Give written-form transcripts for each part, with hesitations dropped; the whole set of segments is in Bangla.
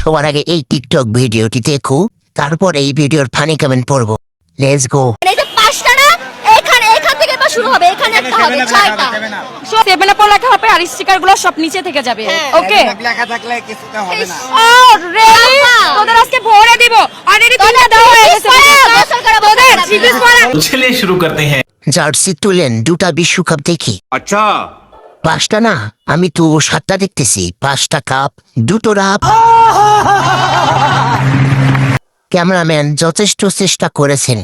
সবার আগে এই টিকটক ভিডিওটি দেখো, তারপর এই ভিডিওর ফানি কমেন্ট পড়বো। Let's go. এই যে পাঁচটা না, এখান থেকে বা শুরু হবে, এখানে একটা হবে ছয়টা। সব 7 আপ লেখা হবে আর স্টিকার গুলো সব নিচে থেকে যাবে। ওকে, লেখা থাকলে কিছুটা হবে না। রেডি? তোদের আজকে ভরে দিব। অলরেডি দুটো দেওয়া হয়ে গেছে। তোদের জিজ্ঞেস করা। चलिए शुरू करते हैं। জার্সি তুলেন দুটা বিশ্বকাপ দেখি। अच्छा, পাঁচটা না, আমি তো সাতটা দেখতেছি। 5টা কাপ, 2টো রাপ। ক্যামেরাম্যান যথেষ্ট চেষ্টা করেছেন।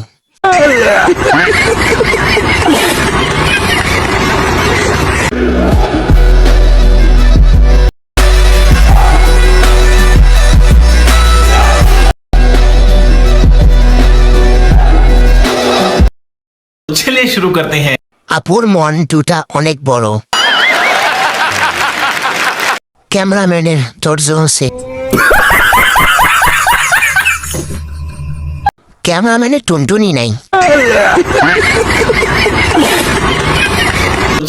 चलिए शुरू करते हैं। আপুর মন দুটা অনেক বড়। ক্যামেরাম্যানের ধৈর্য আছে। ক্যামেরাম্যানের টুনটুনি নাই।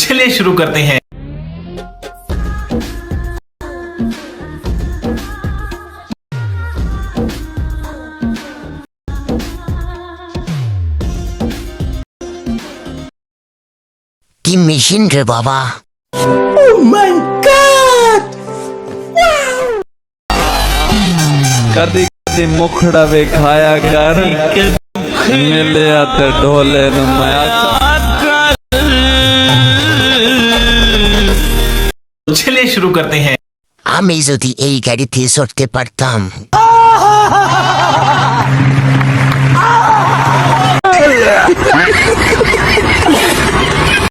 चलिए शुरू करते हैं। কি মেশিন রে বাবা। कदी कदी मुखड़ा वे खाया कर मिले आते ढोले न माया। चलिए शुरू करते हैं। আমি যদি এই গাড়িতে চড়তে পারতাম।